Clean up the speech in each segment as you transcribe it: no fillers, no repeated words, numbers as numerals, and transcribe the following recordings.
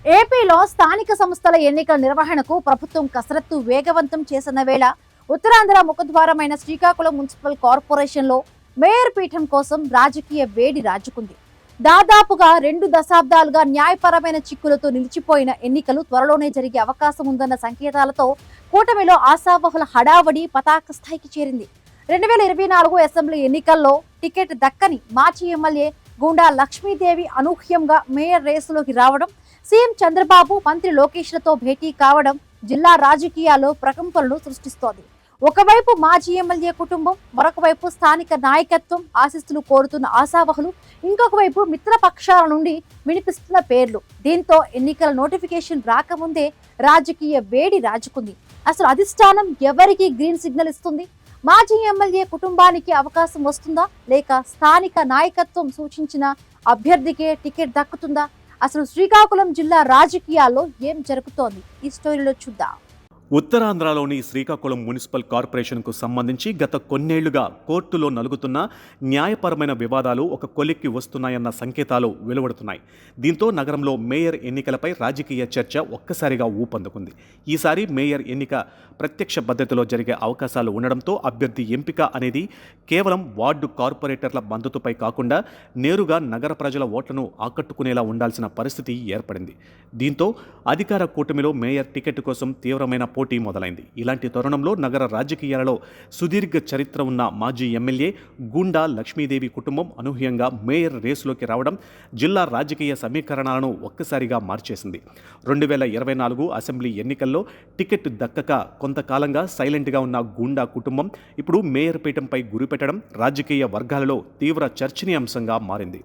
ఏపీలో స్థానిక సంస్థల ఎన్నికల నిర్వహణకు ప్రభుత్వం కసరత్తు వేగవంతం చేసిన వేళ ఉత్తరాంధ్ర ముఖద్వారమైన శ్రీకాకుళం మున్సిపల్ కార్పొరేషన్లో మేయర్ పీఠం కోసం రాజకీయ వేడి రాజుకుంది. దాదాపుగా 2 దశాబ్దాలుగా న్యాయపరమైన చిక్కులతో నిలిచిపోయిన ఎన్నికలు త్వరలోనే జరిగే అవకాశం ఉందన్న సంకేతాలతో కూటమిలో ఆశావహుల హడావడి పతాక స్థాయికి చేరింది. 2024 అసెంబ్లీ ఎన్నికల్లో టికెట్ దక్కని మాజీ ఎమ్మెల్యే గుండా లక్ష్మీదేవి అనూహ్యంగా మేయర్ రేసులోకి రావడం, సీఎం చంద్రబాబు మంత్రి లోకేష్లతో భేటీ కావడం జిల్లా రాజకీయాల్లో ప్రకంపనలు సృష్టిస్తోంది. ఒకవైపు మాజీ ఎమ్మెల్యే కుటుంబం, మరొక వైపు స్థానిక నాయకత్వం ఆశీస్సులు కోరుతున్న ఆశావహులు, ఇంకొక వైపు మిత్రపక్షాల నుండి వినిపిస్తున్న పేర్లు. దీంతో ఎన్నికల నోటిఫికేషన్ రాకముందే రాజకీయ వేడి రాజుకుంది. అసలు అధిష్టానం ఎవరికి గ్రీన్ సిగ్నల్ ఇస్తుంది? మాజీ ఎమ్మెల్యే కుటుంబానికి అవకాశం వస్తుందా, లేక స్థానిక నాయకత్వం సూచించిన అభ్యర్థికే టికెట్ దక్కుతుందా? అసలు శ్రీకాకుళం జిల్లా రాజకీయాల్లో ఏం జరుగుతోంది? ఈ స్టోరీలో చూద్దాం. ఉత్తరాంధ్రలోని శ్రీకాకుళం మున్సిపల్ కార్పొరేషన్కు సంబంధించి గత కొన్నేళ్లుగా కోర్టులో నలుగుతున్న న్యాయపరమైన వివాదాలు ఒక కొలిక్కి వస్తున్నాయన్న సంకేతాలు వెలువడుతున్నాయి. దీంతో నగరంలో మేయర్ ఎన్నికలపై రాజకీయ చర్చ ఒక్కసారిగా ఊపందుకుంది. ఈసారి మేయర్ ఎన్నిక ప్రత్యక్ష పద్ధతిలో జరిగే అవకాశాలు ఉండడంతో అభ్యర్థి ఎంపిక అనేది కేవలం వార్డు కార్పొరేటర్ల మద్దతుపై కాకుండా నేరుగా నగర ప్రజల ఓట్లను ఆకట్టుకునేలా ఉండాల్సిన పరిస్థితి ఏర్పడింది. దీంతో అధికార కూటమిలో మేయర్ టికెట్ కోసం తీవ్రమైన పోటీ మొదలైంది. ఇలాంటి తరుణంలో నగర రాజకీయాలలో సుదీర్ఘ చరిత్ర ఉన్న మాజీ ఎమ్మెల్యే గుండా లక్ష్మీదేవి కుటుంబం అనూహ్యంగా మేయర్ రేసులోకి రావడం జిల్లా రాజకీయ సమీకరణాలను ఒక్కసారిగా మార్చేసింది. 2024 అసెంబ్లీ ఎన్నికల్లో టికెట్ దక్కక కొంతకాలంగా సైలెంట్గా ఉన్న గుండా కుటుంబం ఇప్పుడు మేయర్ పీఠంపై గురిపెట్టడం రాజకీయ వర్గాలలో తీవ్ర చర్చనీయాంశంగా మారింది.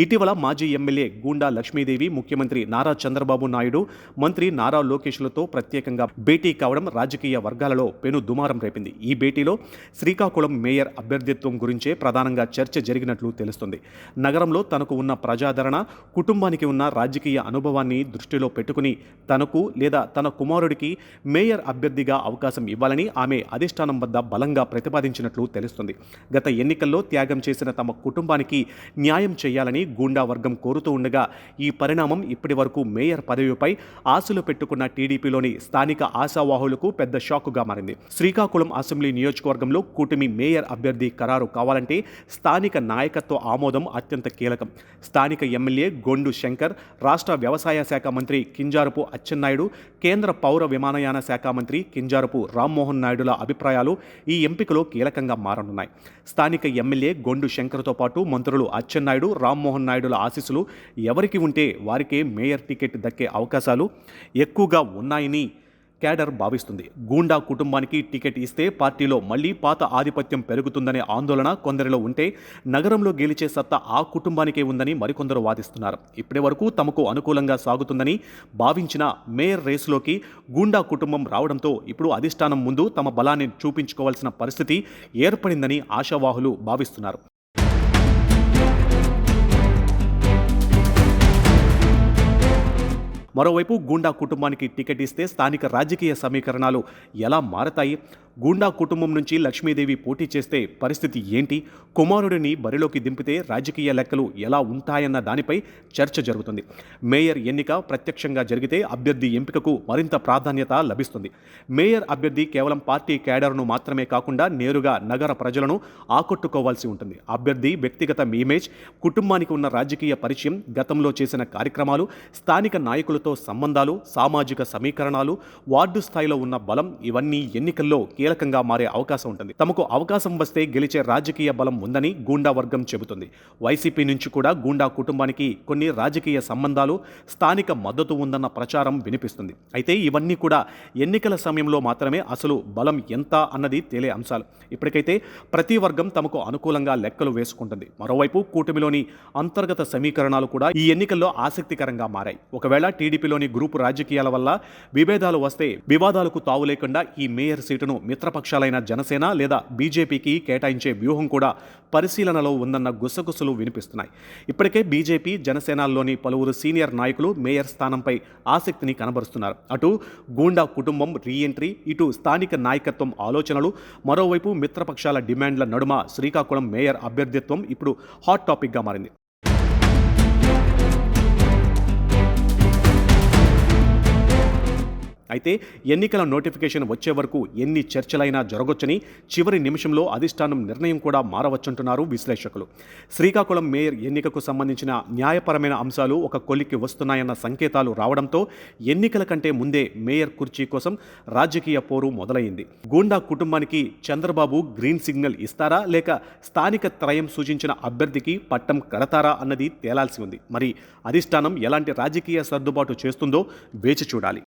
ఇటీవల మాజీ ఎమ్మెల్యే గుండా లక్ష్మీదేవి ముఖ్యమంత్రి నారా చంద్రబాబు నాయుడు, మంత్రి నారా లోకేష్లతో ప్రత్యేకంగా భేటీ కావడం రాజకీయ వర్గాలలో పెను దుమారం రేపింది. ఈ భేటీలో శ్రీకాకుళం మేయర్ అభ్యర్థిత్వం గురించే ప్రధానంగా చర్చ జరిగినట్లు తెలుస్తుంది. నగరంలో తనకు ఉన్న ప్రజాదరణ, కుటుంబానికి ఉన్న రాజకీయ అనుభవాన్ని దృష్టిలో పెట్టుకుని తనకు లేదా తన కుమారుడికి మేయర్ అభ్యర్థిగా అవకాశం ఇవ్వాలని ఆమె అధిష్టానం వద్ద బలంగా ప్రతిపాదించినట్లు తెలుస్తుంది. గత ఎన్నికల్లో త్యాగం చేసిన తమ కుటుంబానికి న్యాయం చేయాలని గూండా వర్గం కోరుతూ ఉండగా ఈ పరిణామం ఇప్పటి వరకు మేయర్ పదవిపై ఆశలు పెట్టుకున్న టీడీపీలోని స్థానిక ఆశావాహులకు పెద్ద షాకుగా మారింది. శ్రీకాకుళం అసెంబ్లీ నియోజకవర్గంలో కూటమి మేయర్ అభ్యర్థి ఖరారు కావాలంటే స్థానిక నాయకత్వ ఆమోదం అత్యంత కీలకం. స్థానిక ఎమ్మెల్యే గొండు శంకర్, రాష్ట్ర వ్యవసాయ శాఖ మంత్రి కింజారపు అచ్చెన్నాయుడు, కేంద్ర పౌర విమానయాన శాఖ మంత్రి కింజారపు రామ్మోహన్ నాయుడుల అభిప్రాయాలు ఈ ఎంపికలో కీలకంగా మారనున్నాయి. స్థానిక ఎమ్మెల్యే గొండు శంకర్తో పాటు మంత్రులు అచ్చెన్నాయుడు, రామ్మోహన్ నాయుడుల ఆశీస్సులు ఎవరికి ఉంటే వారికే మేయర్ టికెట్ దక్కే అవకాశాలు ఎక్కువగా ఉన్నాయని క్యాడర్ భావిస్తుంది. గూండా కుటుంబానికి టికెట్ ఇస్తే పార్టీలో మళ్లీ పాత ఆధిపత్యం పెరుగుతుందనే ఆందోళన కొందరిలో ఉంటే నగరంలో గెలిచే సత్తా ఆ కుటుంబానికే ఉందని మరికొందరు వాదిస్తున్నారు. ఇప్పటి వరకు తమకు అనుకూలంగా సాగుతుందని భావించిన మేయర్ రేసులోకి గూండా కుటుంబం రావడంతో ఇప్పుడు అధిష్టానం ముందు తమ బలాన్ని చూపించుకోవాల్సిన పరిస్థితి ఏర్పడిందని ఆశావాహులు భావిస్తున్నారు. మరోవైపు గూండా కుటుంబానికి టికెట్ ఇస్తే స్థానిక రాజకీయ సమీకరణాలు ఎలా మారతాయి? గూండా కుటుంబం నుంచి లక్ష్మీదేవి పోటీ చేస్తే పరిస్థితి ఏంటి? కుమారుడిని బరిలోకి దింపితే రాజకీయ లెక్కలు ఎలా ఉంటాయన్న దానిపై చర్చ జరుగుతుంది. మేయర్ ఎన్నిక ప్రత్యక్షంగా జరిగితే అభ్యర్థి ఎంపికకు మరింత ప్రాధాన్యత లభిస్తుంది. మేయర్ అభ్యర్థి కేవలం పార్టీ క్యాడర్ను మాత్రమే కాకుండా నేరుగా నగర ప్రజలను ఆకట్టుకోవాల్సి ఉంటుంది. అభ్యర్థి వ్యక్తిగత ఇమేజ్, కుటుంబానికి ఉన్న రాజకీయ పరిచయం, గతంలో చేసిన కార్యక్రమాలు, స్థానిక నాయకులతో సంబంధాలు, సామాజిక సమీకరణాలు, వార్డు స్థాయిలో ఉన్న బలం ఇవన్నీ ఎన్నికల్లో కీలకంగా మారే అవకాశం ఉంటుంది. తమకు అవకాశం వస్తే గెలిచే రాజకీయ బలం ఉందని గూండా వర్గం చెబుతుంది. వైసీపీ నుంచి కూడా గూండా కుటుంబానికి కొన్ని రాజకీయ సంబంధాలు, స్థానిక మద్దతు ఉందన్న ప్రచారం వినిపిస్తుంది. అయితే ఇవన్నీ కూడా ఎన్నికల సమయంలో మాత్రమే అసలు బలం ఎంత అన్నది తేలే అంశాలు. ఇప్పటికైతే ప్రతి వర్గం తమకు అనుకూలంగా లెక్కలు వేసుకుంటుంది. మరోవైపు కూటమిలోని అంతర్గత సమీకరణాలు కూడా ఈ ఎన్నికల్లో ఆసక్తికరంగా మారాయి. ఒకవేళ టీడీపీలోని గ్రూపు రాజకీయాల వల్ల విభేదాలు వస్తే వివాదాలకు తావు లేకుండా ఈ మేయర్ సీటును మిత్రపక్షాలైన జనసేన లేదా బీజేపీకి కేటాయించే వ్యూహం కూడా పరిశీలనలో ఉందన్న గుసగుసలు వినిపిస్తున్నాయి. ఇప్పటికే బీజేపీ జనసేనలోని పలువురు సీనియర్ నాయకులు మేయర్ స్థానంపై ఆసక్తిని కనబరుస్తున్నారు. అటు గూండా కుటుంబం రీఎంట్రీ, ఇటు స్థానిక నాయకత్వం ఆలోచనలు, మరోవైపు మిత్రపక్షాల డిమాండ్ల నడుమ శ్రీకాకుళం మేయర్ అభ్యర్థిత్వం ఇప్పుడు హాట్ టాపిక్గా మారింది. అయితే ఎన్నికల నోటిఫికేషన్ వచ్చే వరకు ఎన్ని చర్చలైనా జరగొచ్చని, చివరి నిమిషంలో అధిష్టానం నిర్ణయం కూడా మారవచ్చుంటున్నారు విశ్లేషకులు. శ్రీకాకుళం మేయర్ ఎన్నికకు సంబంధించిన న్యాయపరమైన అంశాలు ఒక కొలిక్కి వస్తున్నాయన్న సంకేతాలు రావడంతో ఎన్నికల కంటే ముందే మేయర్ కుర్చీ కోసం రాజకీయ పోరు మొదలైంది. గూండా కుటుంబానికి చంద్రబాబు గ్రీన్ సిగ్నల్ ఇస్తారా, లేక స్థానిక త్రయం సూచించిన అభ్యర్థికి పట్టం కడతారా అన్నది తేలాల్సి ఉంది. మరి అధిష్టానం ఎలాంటి రాజకీయ సర్దుబాటు చేస్తుందో వేచి చూడాలి.